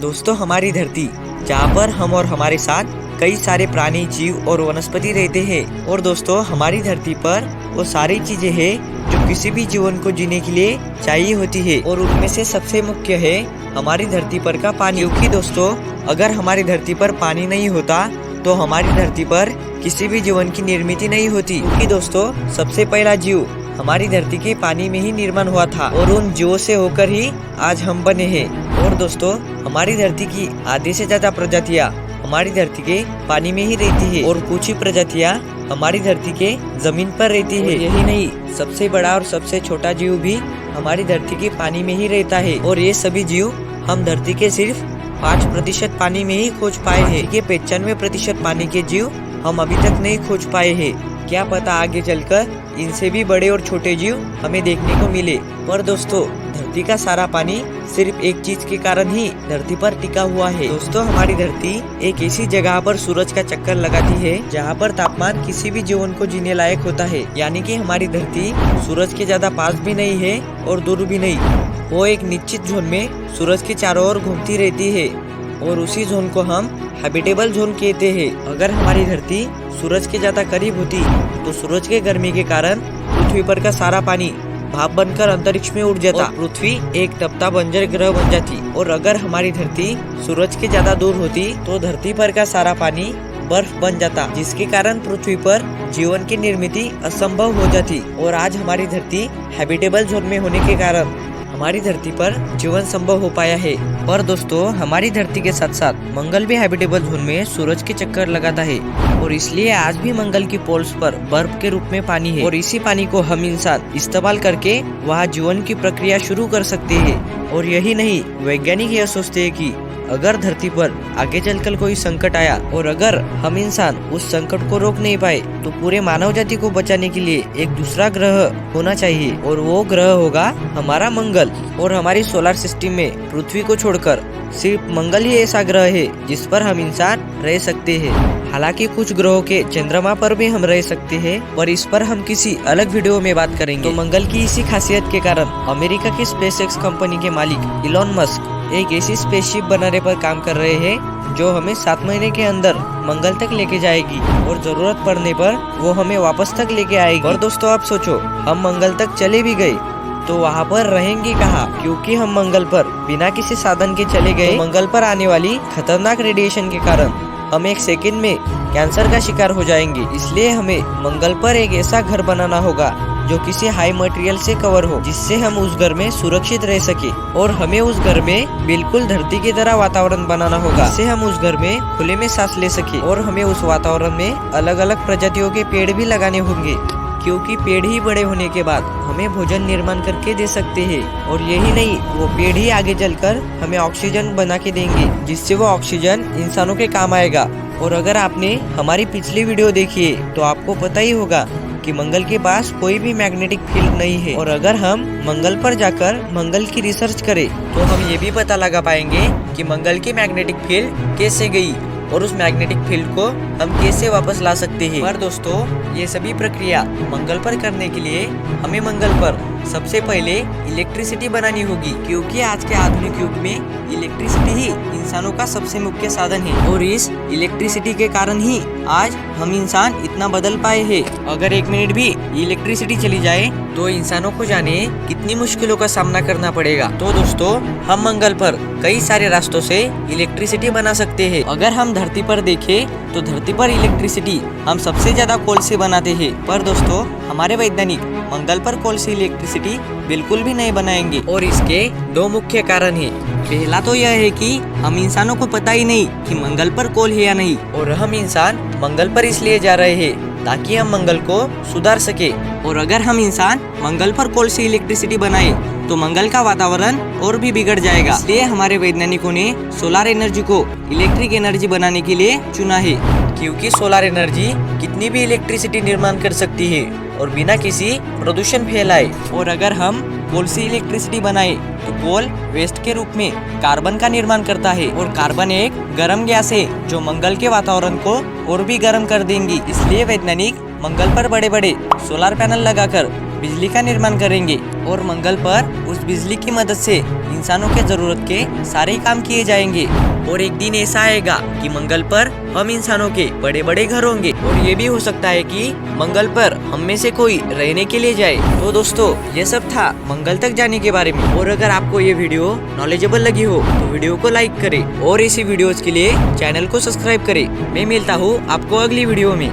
दोस्तों हमारी धरती, जहाँ पर हम और हमारे साथ कई सारे प्राणी, जीव और वनस्पति रहते हैं। और दोस्तों हमारी धरती पर वो सारी चीजें हैं जो किसी भी जीवन को जीने के लिए चाहिए होती है। और उनमें से सबसे मुख्य है हमारी धरती पर का पानी। क्योंकि दोस्तों अगर हमारी धरती पर पानी नहीं होता तो हमारी धरती पर किसी भी जीवन की निर्मित नहीं होती। क्योंकि दोस्तों सबसे पहला जीव हमारी धरती के पानी में ही निर्माण हुआ था और उन जीवों से होकर ही आज हम बने हैं। और दोस्तों हमारी धरती की आधे से ज्यादा प्रजातियां हमारी धरती के पानी में ही रहती है और कुछ ही प्रजातियां हमारी धरती के जमीन पर रहती है। यही नहीं, सबसे बड़ा और सबसे छोटा जीव भी हमारी धरती के पानी में ही रहता है। और ये सभी जीव हम धरती के सिर्फ 5% पानी में ही खोज पाए हैं। ये 95% पानी के जीव हम अभी तक नहीं खोज पाए हैं। क्या पता आगे चलकर इनसे भी बड़े और छोटे जीव हमें देखने को मिले। पर दोस्तों धरती का सारा पानी सिर्फ एक चीज के कारण ही धरती पर टिका हुआ है। दोस्तों हमारी धरती एक ऐसी जगह पर सूरज का चक्कर लगाती है जहाँ पर तापमान किसी भी जीवन को जीने लायक होता है। यानी कि हमारी धरती सूरज के ज्यादा पास भी नहीं है और दूर भी नहीं। वो एक निश्चित जोन में सूरज के चारों ओर घूमती रहती है और उसी जोन को हम हैबिटेबल जोन कहते हैं। अगर हमारी धरती सूरज के ज्यादा करीब होती तो सूरज के गर्मी के कारण पृथ्वी पर का सारा पानी भाप बनकर अंतरिक्ष में उड़ जाता और पृथ्वी एक तपता बंजर ग्रह बन जाती। और अगर हमारी धरती सूरज के ज्यादा दूर होती तो धरती पर का सारा पानी बर्फ बन जाता, जिसके कारण पृथ्वी पर जीवन की निर्मित असंभव हो जाती। और आज हमारी धरती हैबिटेबल जोन में होने के कारण हमारी धरती पर जीवन संभव हो पाया है। पर दोस्तों हमारी धरती के साथ साथ मंगल भी हैबिटेबल जोन में सूरज के चक्कर लगाता है और इसलिए आज भी मंगल की पोल्स पर बर्फ के रूप में पानी है। और इसी पानी को हम इंसान इस्तेमाल करके वहाँ जीवन की प्रक्रिया शुरू कर सकते हैं। और यही नहीं, वैज्ञानिक यह सोचते हैं कि अगर धरती पर आगे चलकर कोई संकट आया और अगर हम इंसान उस संकट को रोक नहीं पाए तो पूरे मानव जाति को बचाने के लिए एक दूसरा ग्रह होना चाहिए और वो ग्रह होगा हमारा मंगल। और हमारी सोलर सिस्टम में पृथ्वी को छोड़कर सिर्फ मंगल ही ऐसा ग्रह है जिस पर हम इंसान रह सकते हैं। हालांकि कुछ ग्रहों के चंद्रमा पर भी हम रह सकते हैं, पर इस पर हम किसी अलग वीडियो में बात करेंगे। तो मंगल की इसी खासियत के कारण अमेरिका की स्पेसएक्स कंपनी के मालिक इलॉन मस्क एक ऐसी स्पेसशिप बनाने पर काम कर रहे हैं जो हमें 7 महीने के अंदर मंगल तक लेके जाएगी और जरूरत पड़ने पर वो हमें वापस तक लेके आएगी। और दोस्तों आप सोचो, हम मंगल तक चले भी गए तो वहाँ पर रहेंगे कहाँ? क्योंकि हम मंगल पर बिना किसी साधन के चले गए तो मंगल पर आने वाली खतरनाक रेडिएशन के कारण हम एक सेकंड में कैंसर का शिकार हो जाएंगे। इसलिए हमें मंगल पर एक ऐसा घर बनाना होगा जो किसी हाई मटेरियल से कवर हो, जिससे हम उस घर में सुरक्षित रह सके। और हमें उस घर में बिल्कुल धरती की तरह वातावरण बनाना होगा, जिससे हम उस घर में खुले में सांस ले सके। और हमें उस वातावरण में अलग अलग प्रजातियों के पेड़ भी लगाने होंगे, क्योंकि पेड़ ही बड़े होने के बाद हमें भोजन निर्माण करके दे सकते हैं। और यही नहीं, वो पेड़ ही आगे चलकर हमें ऑक्सीजन बना के देंगे, जिससे वो ऑक्सीजन इंसानों के काम आएगा। और अगर आपने हमारी पिछली वीडियो देखी है तो आपको पता ही होगा कि मंगल के पास कोई भी मैग्नेटिक फील्ड नहीं है। और अगर हम मंगल पर जाकर मंगल की रिसर्च करें तो हम ये भी पता लगा पाएंगे कि मंगल की मैग्नेटिक फील्ड कैसे गई और उस मैग्नेटिक फील्ड को हम कैसे वापस ला सकते हैं। पर दोस्तों ये सभी प्रक्रिया मंगल पर करने के लिए हमें मंगल पर सबसे पहले इलेक्ट्रिसिटी बनानी होगी, क्योंकि आज के आधुनिक युग में इलेक्ट्रिसिटी ही इंसानों का सबसे मुख्य साधन है। और इस इलेक्ट्रिसिटी के कारण ही आज हम इंसान इतना बदल पाए हैं। अगर 1 मिनट भी इलेक्ट्रिसिटी चली जाए तो इंसानों को जाने कितनी मुश्किलों का सामना करना पड़ेगा। तो दोस्तों हम मंगल पर कई सारे रास्तों से इलेक्ट्रिसिटी बना सकते हैं। अगर हम धरती पर देखें तो धरती पर इलेक्ट्रिसिटी हम सबसे ज्यादा कोल से बनाते हैं। पर दोस्तों हमारे वैज्ञानिक मंगल पर कोल से इलेक्ट्रिसिटी बिल्कुल भी नहीं बनाएंगे और इसके 2 मुख्य कारण हैं। पहला तो यह है कि हम इंसानों को पता ही नहीं कि मंगल पर कोल है या नहीं, और हम इंसान मंगल पर इसलिए जा रहे हैं ताकि हम मंगल को सुधार सके। और अगर हम इंसान मंगल पर कोल से इलेक्ट्रिसिटी बनाए तो मंगल का वातावरण और भी बिगड़ जाएगा। इसलिए हमारे वैज्ञानिकों ने सोलर एनर्जी को इलेक्ट्रिक एनर्जी बनाने के लिए चुना है, क्योंकि सोलर एनर्जी कितनी भी इलेक्ट्रिसिटी निर्माण कर सकती है और बिना किसी प्रदूषण फैलाए। और अगर हम कोल से इलेक्ट्रिसिटी बनाए तो कोल वेस्ट के रूप में कार्बन का निर्माण करता है और कार्बन एक गर्म गैस है जो मंगल के वातावरण को और भी गर्म कर देंगी। इसलिए वैज्ञानिक मंगल पर बड़े बड़े सोलर पैनल लगाकर बिजली का निर्माण करेंगे और मंगल पर उस बिजली की मदद से इंसानों के जरूरत के सारे काम किए जाएंगे। और एक दिन ऐसा आएगा कि मंगल पर हम इंसानों के बड़े बड़े घर होंगे और ये भी हो सकता है कि मंगल पर हम में से कोई रहने के लिए जाए। तो दोस्तों ये सब था मंगल तक जाने के बारे में। और अगर आपको ये वीडियो नॉलेजेबल लगी हो तो वीडियो को लाइक करें और ऐसी वीडियोस के लिए चैनल को सब्सक्राइब करें। मैं मिलता हूँ आपको अगली वीडियो में।